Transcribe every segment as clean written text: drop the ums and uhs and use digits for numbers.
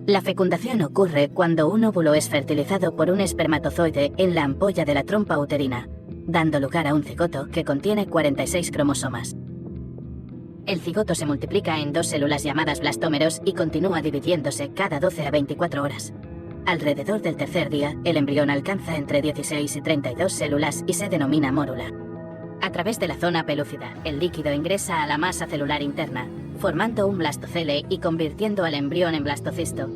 La fecundación ocurre cuando un óvulo es fertilizado por un espermatozoide en la ampolla de la trompa uterina, dando lugar a un cigoto que contiene 46 cromosomas. El cigoto se multiplica en 2 células llamadas blastómeros y continúa dividiéndose cada 12 a 24 horas. Alrededor del tercer día, el embrión alcanza entre 16 y 32 células y se denomina mórula. A través de la zona pelúcida, el líquido ingresa a la masa celular interna, formando un blastocele y convirtiendo al embrión en blastocisto.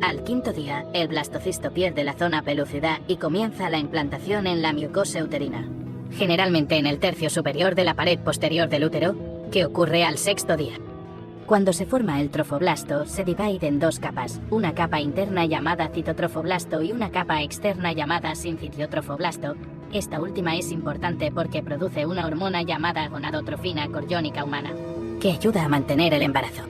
Al quinto día, el blastocisto pierde la zona pelúcida y comienza la implantación en la mucosa uterina, generalmente en el tercio superior de la pared posterior del útero, que ocurre al sexto día. Cuando se forma el trofoblasto, se divide en 2 capas, una capa interna llamada citotrofoblasto y una capa externa llamada sincitiotrofoblasto. Esta última es importante porque produce una hormona llamada gonadotrofina coriónica humana, que ayuda a mantener el embarazo.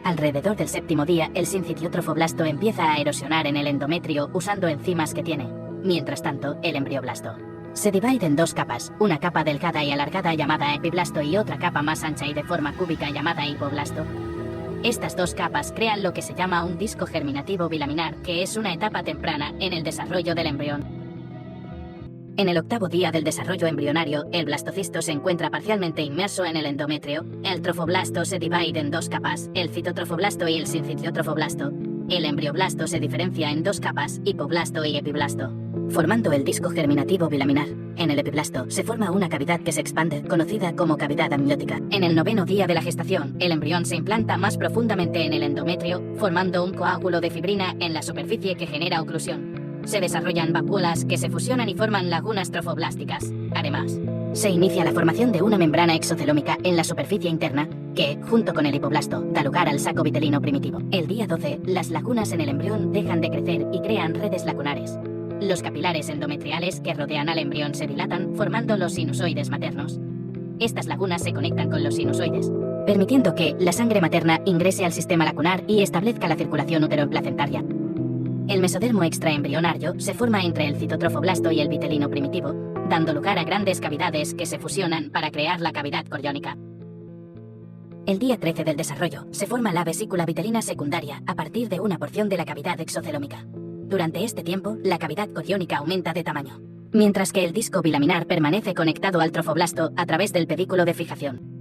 Alrededor del séptimo día, el sincitiotrofoblasto empieza a erosionar en el endometrio usando enzimas que tiene. Mientras tanto, el embrioblasto se divide en 2 capas, una capa delgada y alargada llamada epiblasto y otra capa más ancha y de forma cúbica llamada hipoblasto. Estas 2 capas crean lo que se llama un disco germinativo bilaminar, que es una etapa temprana en el desarrollo del embrión. En el 8º día del desarrollo embrionario, el blastocisto se encuentra parcialmente inmerso en el endometrio. El trofoblasto se divide en 2 capas, el citotrofoblasto y el sincitiotrofoblasto. El embrioblasto se diferencia en 2 capas, hipoblasto y epiblasto, formando el disco germinativo bilaminar. En el epiblasto se forma una cavidad que se expande, conocida como cavidad amniótica. En el 9º día de la gestación, el embrión se implanta más profundamente en el endometrio, formando un coágulo de fibrina en la superficie que genera oclusión. Se desarrollan vacuolas que se fusionan y forman lagunas trofoblásticas. Además, se inicia la formación de una membrana exocelómica en la superficie interna, que, junto con el hipoblasto, da lugar al saco vitelino primitivo. El día 12, las lagunas en el embrión dejan de crecer y crean redes lacunares. Los capilares endometriales que rodean al embrión se dilatan, formando los sinusoides maternos. Estas lagunas se conectan con los sinusoides, permitiendo que la sangre materna ingrese al sistema lacunar y establezca la circulación uteroplacentaria. El mesodermo extraembrionario se forma entre el citotrofoblasto y el vitelino primitivo, dando lugar a grandes cavidades que se fusionan para crear la cavidad coriónica. El día 13 del desarrollo, se forma la vesícula vitelina secundaria a partir de una porción de la cavidad exocelómica. Durante este tiempo, la cavidad coriónica aumenta de tamaño, mientras que el disco bilaminar permanece conectado al trofoblasto a través del pedículo de fijación.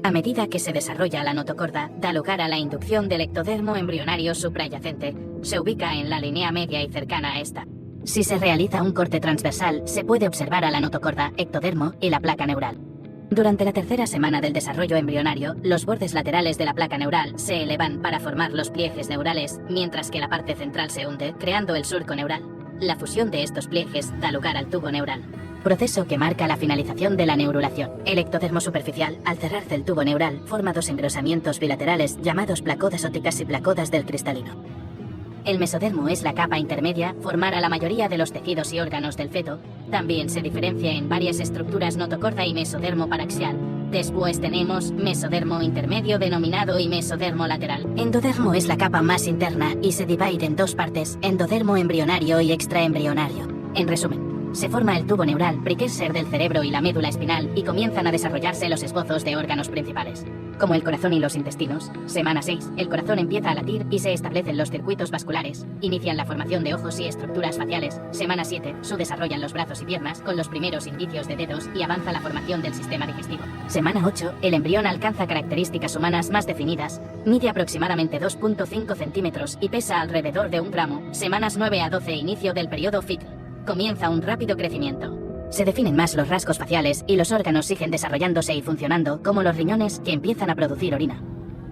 A medida que se desarrolla la notocorda, da lugar a la inducción del ectodermo embrionario suprayacente. Se ubica en la línea media y cercana a esta. Si se realiza un corte transversal, se puede observar a la notocorda, ectodermo y la placa neural. Durante la tercera semana del desarrollo embrionario, los bordes laterales de la placa neural se elevan para formar los pliejes neurales, mientras que la parte central se hunde, creando el surco neural. La fusión de estos pliejes da lugar al tubo neural, proceso que marca la finalización de la neurulación. El ectodermo superficial, al cerrarse el tubo neural, forma 2 engrosamientos bilaterales llamados placodas ópticas y placodas del cristalino. El mesodermo es la capa intermedia, formar a la mayoría de los tejidos y órganos del feto. También se diferencia en varias estructuras notocorda y mesodermo paraxial. Después tenemos mesodermo intermedio denominado y mesodermo lateral. Endodermo es la capa más interna y se divide en 2 partes, endodermo embrionario y extraembrionario. En resumen, se forma el tubo neural, precursor del cerebro y la médula espinal, y comienzan a desarrollarse los esbozos de órganos principales, como el corazón y los intestinos. Semana 6, el corazón empieza a latir y se establecen los circuitos vasculares. Inician la formación de ojos y estructuras faciales. Semana 7, se desarrollan los brazos y piernas con los primeros indicios de dedos y avanza la formación del sistema digestivo. Semana 8, el embrión alcanza características humanas más definidas. Mide aproximadamente 2.5 centímetros y pesa alrededor de 1 gramo. Semanas 9 a 12, inicio del periodo fetal. Comienza un rápido crecimiento. Se definen más los rasgos faciales y los órganos siguen desarrollándose y funcionando, como los riñones, que empiezan a producir orina.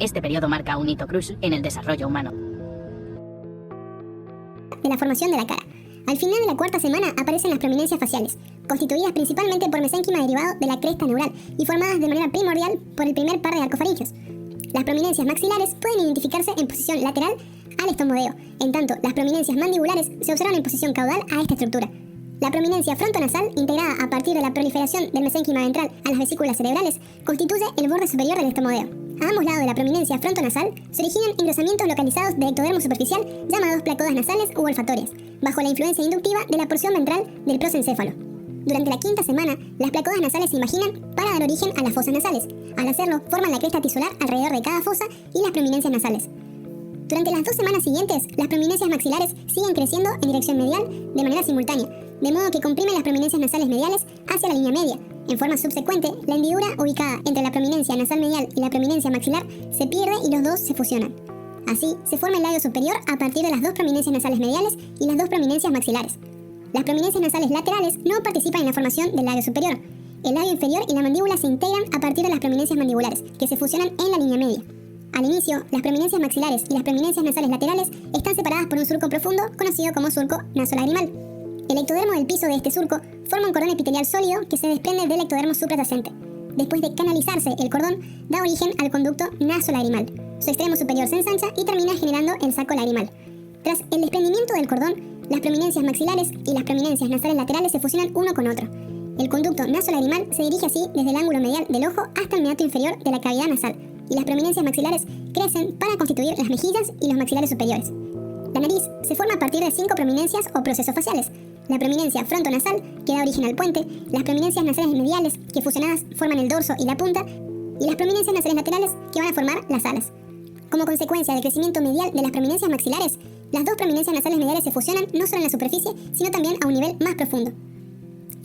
Este periodo marca un hito crucial en el desarrollo humano. De la formación de la cara. Al final de la 4ª semana aparecen las prominencias faciales, constituidas principalmente por mesénquima derivado de la cresta neural y formadas de manera primordial por el primer par de arcofaringios. Las prominencias maxilares pueden identificarse en posición lateral al estomodeo, en tanto las prominencias mandibulares se observan en posición caudal a esta estructura. La prominencia frontonasal, integrada a partir de la proliferación del mesénquima ventral a las vesículas cerebrales, constituye el borde superior del estomodeo. A ambos lados de la prominencia frontonasal se originan engrosamientos localizados de ectodermo superficial llamados placodas nasales u olfatorias, bajo la influencia inductiva de la porción ventral del prosencéfalo. Durante la 5ª semana, las placodas nasales se imaginan para dar origen a las fosas nasales. Al hacerlo, forman la cresta tisular alrededor de cada fosa y las prominencias nasales. Durante las 2 semanas siguientes, las prominencias maxilares siguen creciendo en dirección medial de manera simultánea, de modo que comprimen las prominencias nasales mediales hacia la línea media. En forma subsecuente, la hendidura ubicada entre la prominencia nasal medial y la prominencia maxilar se pierde y los dos se fusionan. Así, se forma el labio superior a partir de las 2 prominencias nasales mediales y las 2 prominencias maxilares. Las prominencias nasales laterales no participan en la formación del labio superior. El labio inferior y la mandíbula se integran a partir de las prominencias mandibulares, que se fusionan en la línea media. Al inicio, las prominencias maxilares y las prominencias nasales laterales están separadas por un surco profundo conocido como surco nasolagrimal. El ectodermo del piso de este surco forma un cordón epitelial sólido que se desprende del ectodermo supradyacente. Después de canalizarse, el cordón da origen al conducto nasolagrimal. Su extremo superior se ensancha y termina generando el saco lagrimal. Tras el desprendimiento del cordón, las prominencias maxilares y las prominencias nasales laterales se fusionan uno con otro. El conducto nasolagrimal se dirige así desde el ángulo medial del ojo hasta el meato inferior de la cavidad nasal, y las prominencias maxilares crecen para constituir las mejillas y los maxilares superiores. La nariz se forma a partir de 5 prominencias o procesos faciales. La prominencia frontonasal, que da origen al puente, las prominencias nasales mediales, que fusionadas forman el dorso y la punta, y las prominencias nasales laterales, que van a formar las alas. Como consecuencia del crecimiento medial de las prominencias maxilares, las 2 prominencias nasales mediales se fusionan no solo en la superficie, sino también a un nivel más profundo.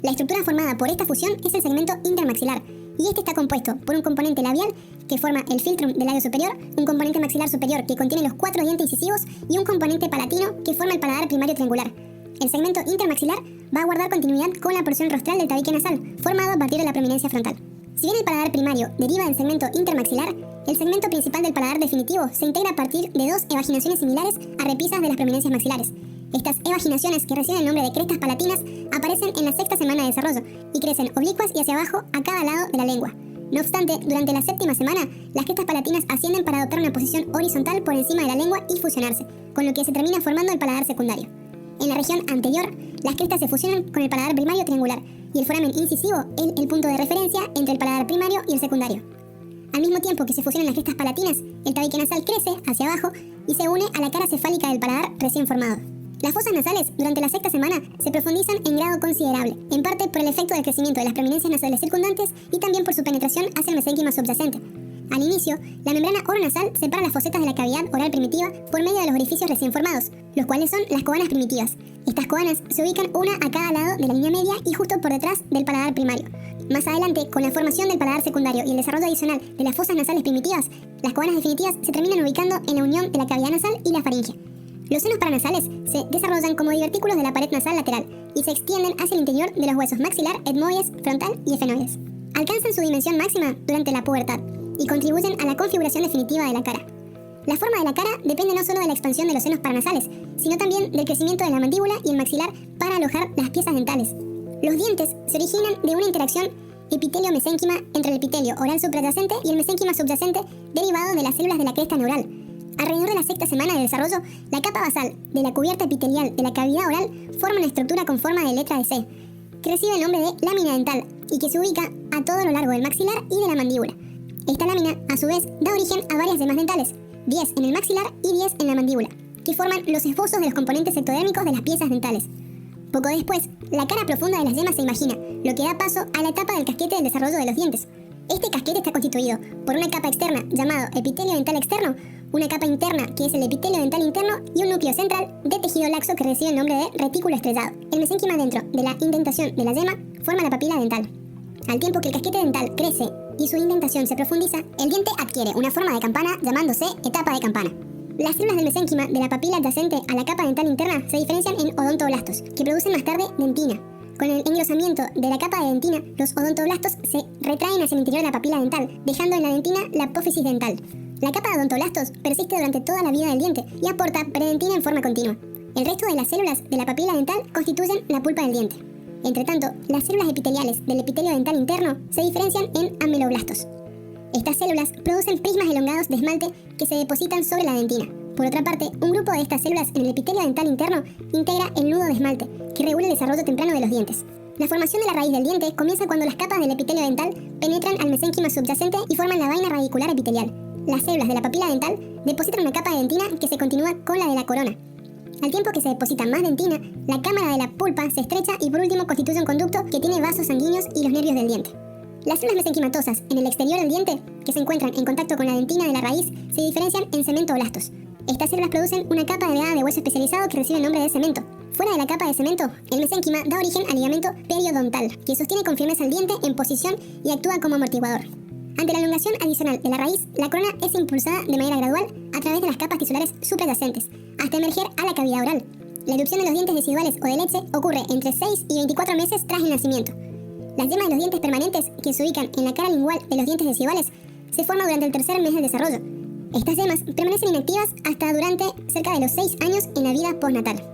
La estructura formada por esta fusión es el segmento intermaxilar, y este está compuesto por un componente labial que forma el filtrum del labio superior, un componente maxilar superior que contiene los 4 dientes incisivos y un componente palatino que forma el paladar primario triangular. El segmento intermaxilar va a guardar continuidad con la porción rostral del tabique nasal, formado a partir de la prominencia frontal. Si bien el paladar primario deriva del segmento intermaxilar, el segmento principal del paladar definitivo se integra a partir de 2 evaginaciones similares a repisas de las prominencias maxilares. Estas evaginaciones, que reciben el nombre de crestas palatinas, aparecen en la 6ª semana de desarrollo y crecen oblicuas y hacia abajo a cada lado de la lengua. No obstante, durante la 7ª semana, las crestas palatinas ascienden para adoptar una posición horizontal por encima de la lengua y fusionarse, con lo que se termina formando el paladar secundario. En la región anterior, las crestas se fusionan con el paladar primario triangular y el foramen incisivo es el punto de referencia entre el paladar primario y el secundario. Al mismo tiempo que se fusionan las crestas palatinas, el tabique nasal crece hacia abajo y se une a la cara cefálica del paladar recién formado. Las fosas nasales durante la 6ª semana se profundizan en grado considerable, en parte por el efecto del crecimiento de las prominencias nasales circundantes y también por su penetración hacia el mesénquima subyacente. Al inicio, la membrana oronasal separa las fosetas de la cavidad oral primitiva por medio de los orificios recién formados, los cuales son las coanas primitivas. Estas coanas se ubican una a cada lado de la línea media y justo por detrás del paladar primario. Más adelante, con la formación del paladar secundario y el desarrollo adicional de las fosas nasales primitivas, las coanas definitivas se terminan ubicando en la unión de la cavidad nasal y la faringe. Los senos paranasales se desarrollan como divertículos de la pared nasal lateral y se extienden hacia el interior de los huesos maxilar, etmoides, frontal y efenoides. Alcanzan su dimensión máxima durante la pubertad y contribuyen a la configuración definitiva de la cara. La forma de la cara depende no solo de la expansión de los senos paranasales, sino también del crecimiento de la mandíbula y el maxilar para alojar las piezas dentales. Los dientes se originan de una interacción epitelio-mesénquima entre el epitelio oral supradyacente y el mesénquima subyacente derivado de las células de la cresta neural. Alrededor de la 6ª semana de desarrollo, la capa basal de la cubierta epitelial de la cavidad oral forma una estructura con forma de letra de C, que recibe el nombre de lámina dental y que se ubica a todo lo largo del maxilar y de la mandíbula. Esta lámina, a su vez, da origen a varias yemas dentales, 10 en el maxilar y 10 en la mandíbula, que forman los esbozos de los componentes ectodérmicos de las piezas dentales. Poco después, la cara profunda de las yemas se imagina, lo que da paso a la etapa del casquete del desarrollo de los dientes. Este casquete está constituido por una capa externa llamado epitelio dental externo, una capa interna que es el epitelio dental interno y un núcleo central de tejido laxo que recibe el nombre de retículo estrellado. El mesénquima dentro de la indentación de la yema forma la papila dental. Al tiempo que el casquete dental crece y su indentación se profundiza, el diente adquiere una forma de campana llamándose etapa de campana. Las células del mesénquima de la papila adyacente a la capa dental interna se diferencian en odontoblastos, que producen más tarde dentina. Con el engrosamiento de la capa de dentina, los odontoblastos se retraen hacia el interior de la papila dental, dejando en la dentina la apófisis dental. La capa de odontoblastos persiste durante toda la vida del diente y aporta predentina en forma continua. El resto de las células de la papila dental constituyen la pulpa del diente. Entretanto, las células epiteliales del epitelio dental interno se diferencian en ameloblastos. Estas células producen prismas elongados de esmalte que se depositan sobre la dentina. Por otra parte, un grupo de estas células en el epitelio dental interno integra el nudo de esmalte, que regula el desarrollo temprano de los dientes. La formación de la raíz del diente comienza cuando las capas del epitelio dental penetran al mesénquima subyacente y forman la vaina radicular epitelial. Las células de la papila dental depositan una capa de dentina que se continúa con la de la corona. Al tiempo que se deposita más dentina, la cámara de la pulpa se estrecha y por último constituye un conducto que tiene vasos sanguíneos y los nervios del diente. Las células mesenquimatosas en el exterior del diente, que se encuentran en contacto con la dentina de la raíz, se diferencian en cementoblastos. Estas células producen una capa delgada de hueso especializado que recibe el nombre de cemento. Fuera de la capa de cemento, el mesénquima da origen al ligamento periodontal, que sostiene con firmeza el diente en posición y actúa como amortiguador. Ante la elongación adicional de la raíz, la corona es impulsada de manera gradual a través de las capas tisulares subyacentes, hasta emerger a la cavidad oral. La erupción de los dientes deciduales o de leche ocurre entre 6 y 24 meses tras el nacimiento. Las yemas de los dientes permanentes, que se ubican en la cara lingual de los dientes deciduales, se forman durante el tercer mes del desarrollo. Estas yemas permanecen inactivas hasta durante cerca de los 6 años en la vida postnatal.